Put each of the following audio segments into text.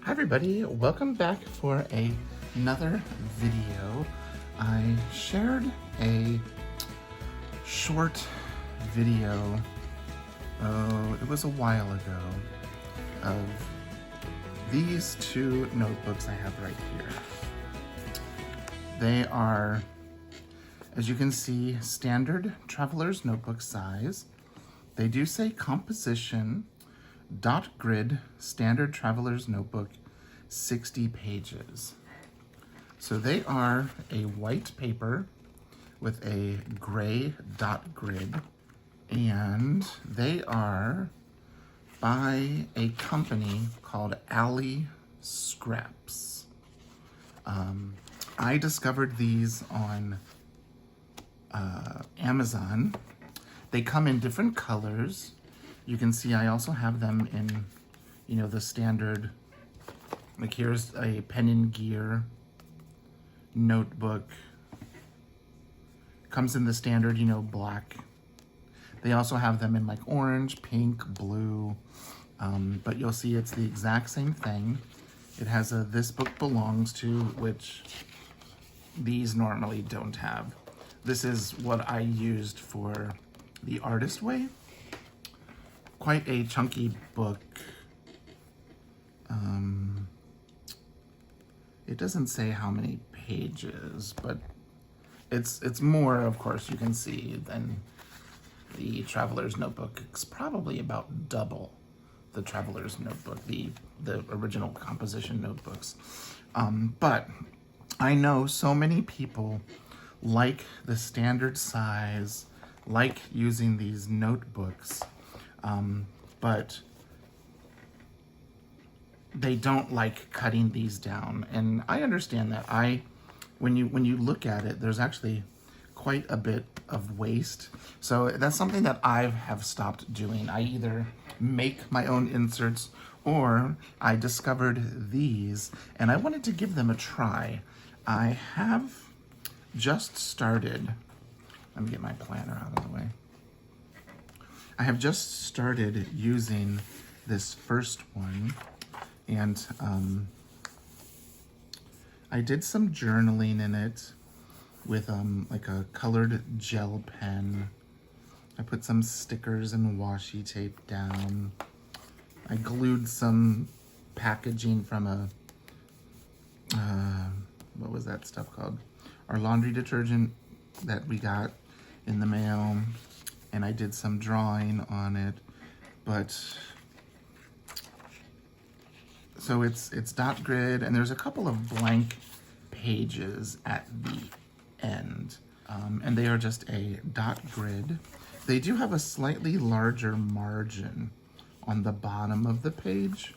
Hi everybody, welcome back for another video. I shared a short video, it was a while ago, of these two notebooks I have right here. They are, as you can see, standard traveler's notebook size. They do say composition, dot grid, standard traveler's notebook, 60 pages. So they are a white paper with a gray dot grid, and they are by a company called Allie Scraps. I discovered these on Amazon. They come in different colors. You can see I also have them in, the standard, like here's a pen and gear notebook. Comes in the standard, black. They also have them in like orange, pink, blue, but you'll see it's the exact same thing. It has a "This Book Belongs To," which these normally don't have. This is what I used for the Artist Way. Quite a chunky book. It doesn't say how many pages, but it's more, of course, you can see, than the Traveler's Notebook. It's probably about double the Traveler's Notebook, the original composition notebooks. But I know so many people like the standard size, like using these notebooks, but they don't like cutting these down. And I understand that. When you look at it, there's actually quite a bit of waste. So that's something that I have stopped doing. I either make my own inserts or I discovered these and I wanted to give them a try. I have just started, let me get my planner out of the way. I have just started using this first one, and I did some journaling in it with like a colored gel pen. I put some stickers and washi tape down. I glued some packaging from a, what was that stuff called? Our laundry detergent that we got in the mail. And I did some drawing on it, but so it's dot grid, and there's a couple of blank pages at the end, and they are just a dot grid. They do have a slightly larger margin on the bottom of the page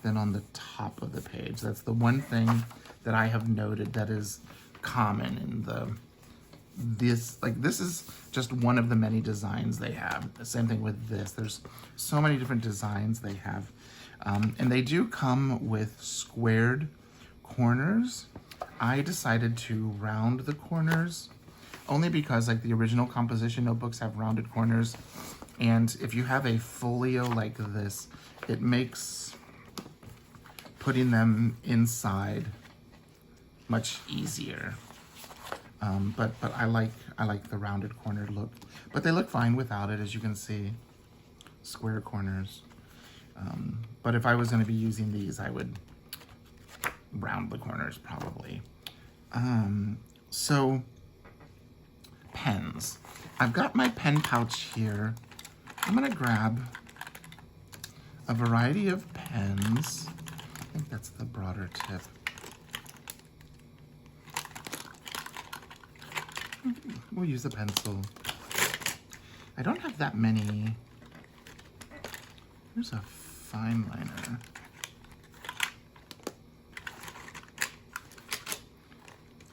than on the top of the page. That's the one thing that I have noted that is common in this is just one of the many designs they have. The same thing with this. There's so many different designs they have. And they do come with squared corners. I decided to round the corners only because like the original composition notebooks have rounded corners. And if you have a folio like this, it makes putting them inside much easier. But I like the rounded cornered look. But they look fine without it, as you can see. Square corners. But if I was going to be using these, I would round the corners probably. So, pens. I've got my pen pouch here. I'm going to grab a variety of pens. I think that's the broader tip. We'll use a pencil. I don't have that many. Here's a fine liner.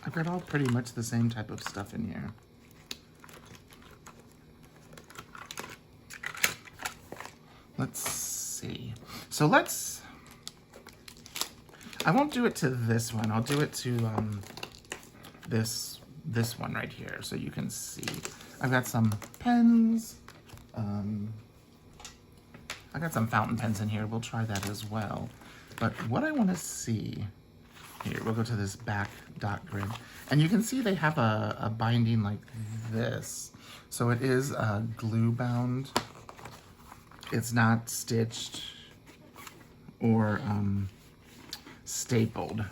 I've got all pretty much the same type of stuff in here. Let's see. So I won't do it to this one. I'll do it to this one right here, so you can see. I've got some pens. I got some fountain pens in here. We'll try that as well. But what I want to see, here, we'll go to this back dot grid. And you can see they have a binding like this. So it is glue bound. It's not stitched or stapled.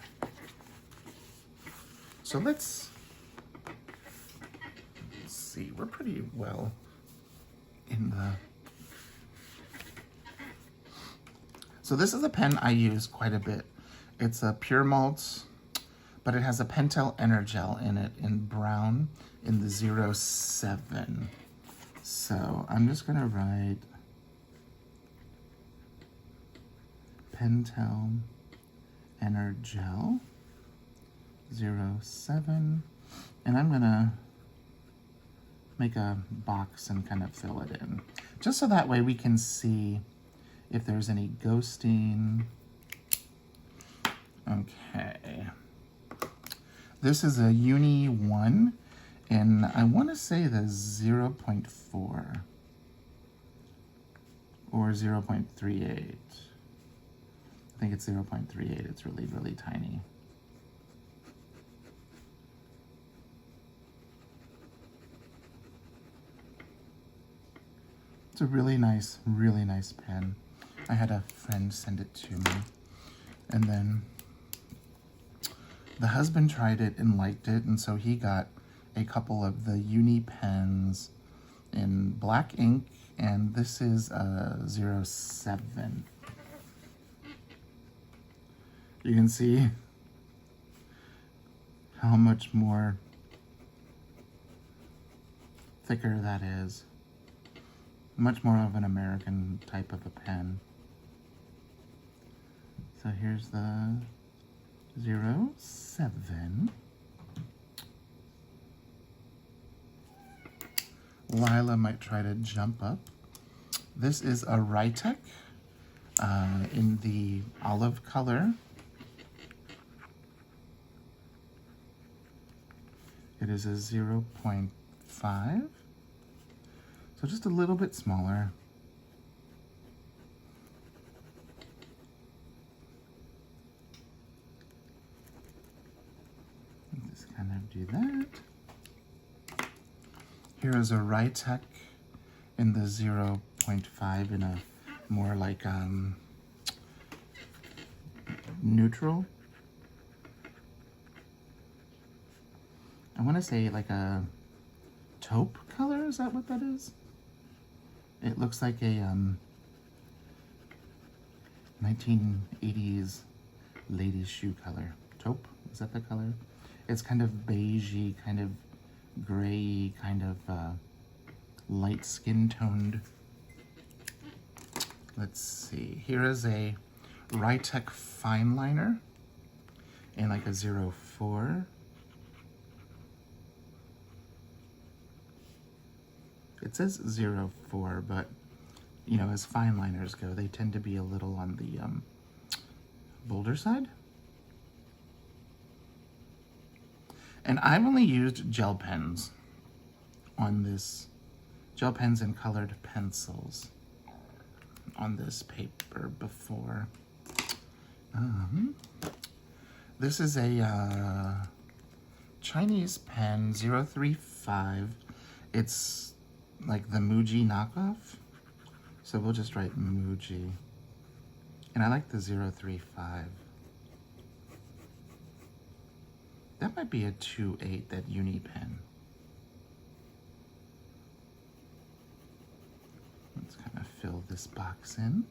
So let's see, we're pretty well in the... So this is a pen I use quite a bit. It's a Pure Malt, but it has a Pentel Energel in it in brown in the 07. So I'm just gonna write Pentel Energel 07, and I'm gonna make a box and kind of fill it in, just so that way we can see if there's any ghosting. Okay. This is a Uni 1, and I want to say the 0.4 or 0.38. I think it's 0.38. It's really, really tiny. It's a really nice pen. I had a friend send it to me, and then the husband tried it and liked it, and so he got a couple of the Uni pens in black ink, and this is a 07. You can see how much more thicker that is. Much more of an American type of a pen. So here's the 07. Lila might try to jump up. This is a Rytec in the olive color. It is a 0.5. So just a little bit smaller. Just kind of do that. Here is a Rytec in the 0.5 in a more like neutral. I want to say like a taupe color. Is that what that is? It looks like a 1980s ladies' shoe color. Taupe, is that the color? It's kind of beigey, kind of gray, kind of light skin toned. Let's see. Here is a Rytec fine liner in like a 04. It says 04, but you know, as fine liners go, they tend to be a little on the bolder side. And I've only used gel pens on this, gel pens and colored pencils on this paper before. This is a Chinese pen, 035. It's like the Muji knockoff. So we'll just write Muji. And I like the 035. That might be a 2.8, that Uni pen. Let's kind of fill this box in.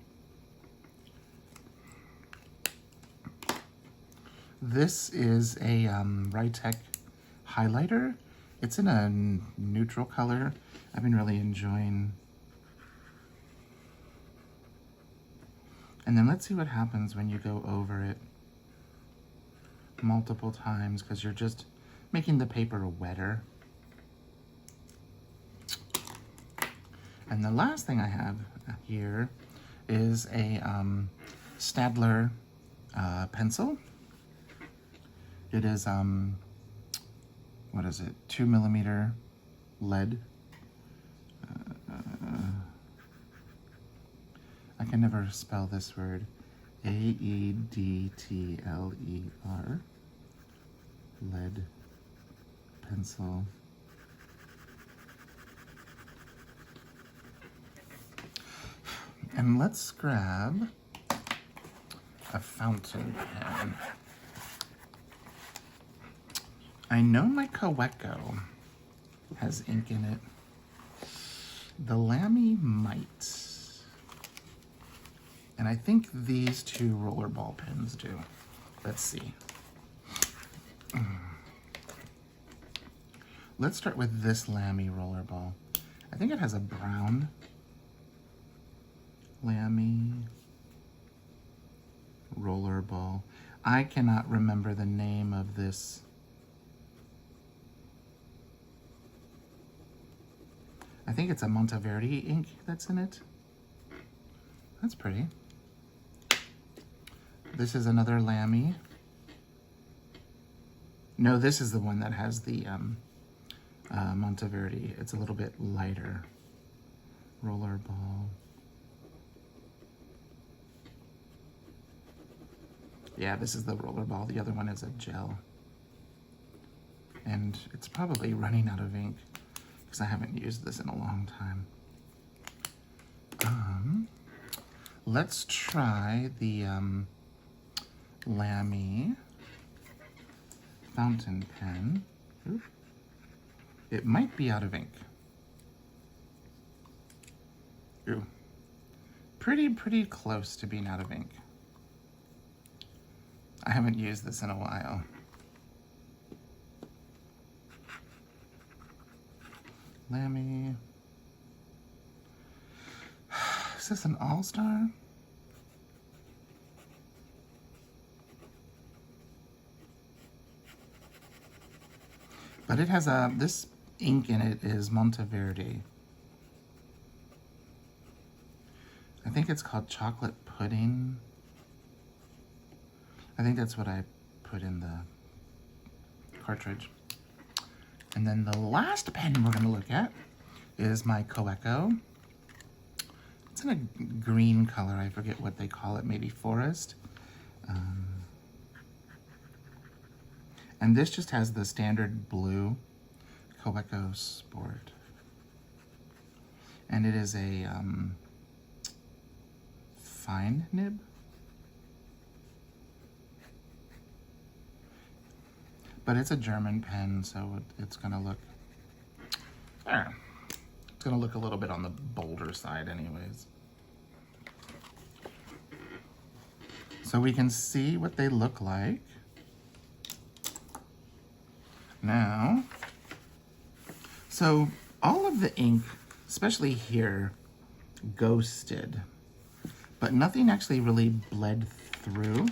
This is a Rytec highlighter. It's in a neutral color. I've been really enjoying. And then let's see what happens when you go over it multiple times, because you're just making the paper wetter. And the last thing I have here is a Staedtler pencil. It is, what is it, 2mm lead. I can never spell this word. Aedtler, lead pencil. And let's grab a fountain pen. I know my Kaweco has ink in it. The Lamy might. And I think these two rollerball pens do. Let's see. Let's start with this Lamy rollerball. I think it has a brown Lamy rollerball. I cannot remember the name of this. I think it's a Monteverde ink that's in it. That's pretty. This is another Lamy. No, this is the one that has the Monteverde. It's a little bit lighter. Rollerball. Yeah, this is the rollerball. The other one is a gel. And it's probably running out of ink because I haven't used this in a long time. Let's try the Lamy fountain pen. Ooh. It might be out of ink. Ooh. Pretty close to being out of ink. I haven't used this in a while. Lamy. Is this an all-star? But it has this ink in it is Monteverde. I think it's called chocolate pudding. I think that's what I put in the cartridge. And then the last pen we're gonna look at is my Kaweco. It's in a green color, I forget what they call it, maybe forest. And this just has the standard blue Kaweco Sport. And it is a fine nib. But it's a German pen, so it's gonna look, it's gonna look a little bit on the bolder side anyways. So we can see what they look like. Now, so all of the ink, especially here, ghosted, but nothing actually really bled through.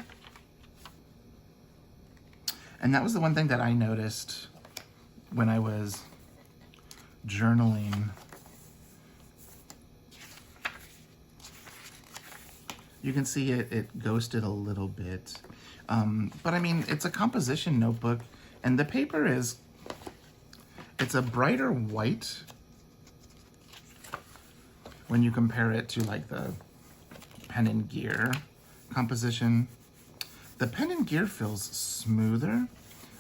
And that was the one thing that I noticed when I was journaling. You can see it ghosted a little bit. But I mean, it's a composition notebook, and the paper it's a brighter white when you compare it to like the Pen and Gear composition. The Pen and Gear feels smoother.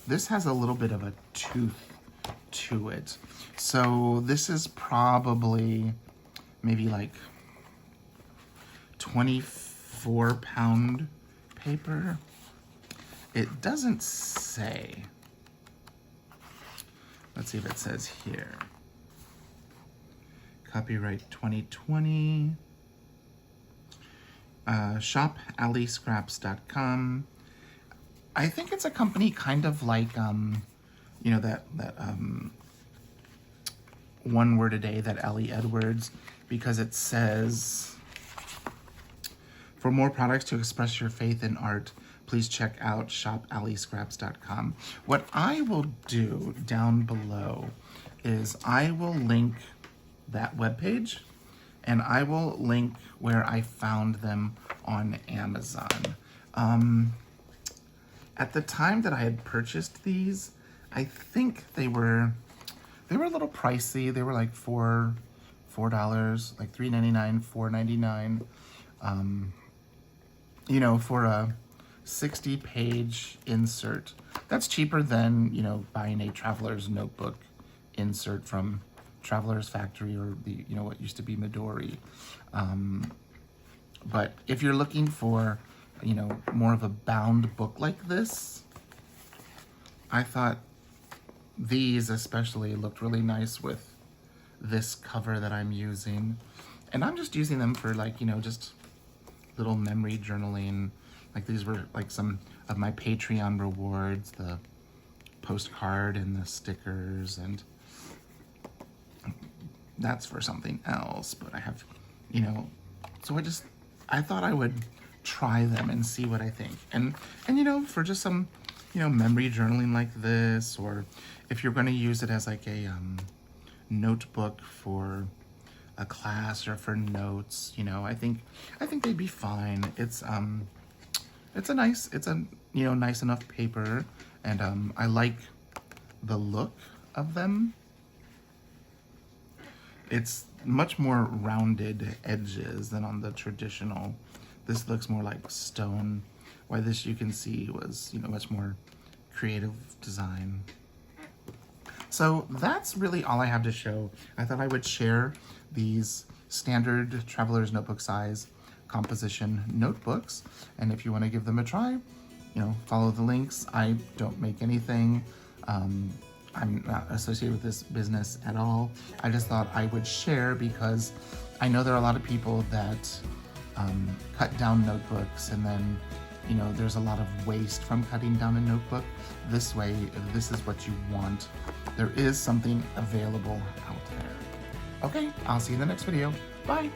This has a little bit of a tooth to it. So this is probably maybe like 24-pound paper. It doesn't say. Let's see if it says here. Copyright 2020. Shop alliescraps.com. I think it's a company kind of like, you know, that One Word a Day, that Ellie Edwards, because it says, for more products to express your faith in art, please check out shopalliescraps.com. What I will do down below is I will link that webpage, and I will link where I found them on Amazon. At the time that I had purchased these, I think they were a little pricey. They were like $4, like $3.99, $4.99. you know, for a 60-page insert, that's cheaper than, you know, buying a Traveler's Notebook insert from Traveler's Factory or the, you know, what used to be Midori. But if you're looking for, you know, more of a bound book like this, I thought these especially looked really nice with this cover that I'm using. And I'm just using them for, like, you know, just little memory journaling. Like, these were like some of my Patreon rewards, the postcard and the stickers, and that's for something else. But I have, you know, so I thought I would try them and see what I think. And you know, for just some, you know, memory journaling like this, or if you're going to use it as like a notebook for a class or for notes, you know, I think they'd be fine. It's a you know, nice enough paper, and I like the look of them. It's much more rounded edges than on the traditional. This looks more like stone, while this, you can see, was, you know, much more creative design. So that's really all I have to show. I thought I would share these standard Traveler's Notebook size composition notebooks, and if you want to give them a try, you know, follow the links. I don't make anything. I'm not associated with this business at all. I just thought I would share because I know there are a lot of people that cut down notebooks, and then, you know, there's a lot of waste from cutting down a notebook. This way, if this is what you want, there is something available out there. Okay, I'll see you in the next video. Bye.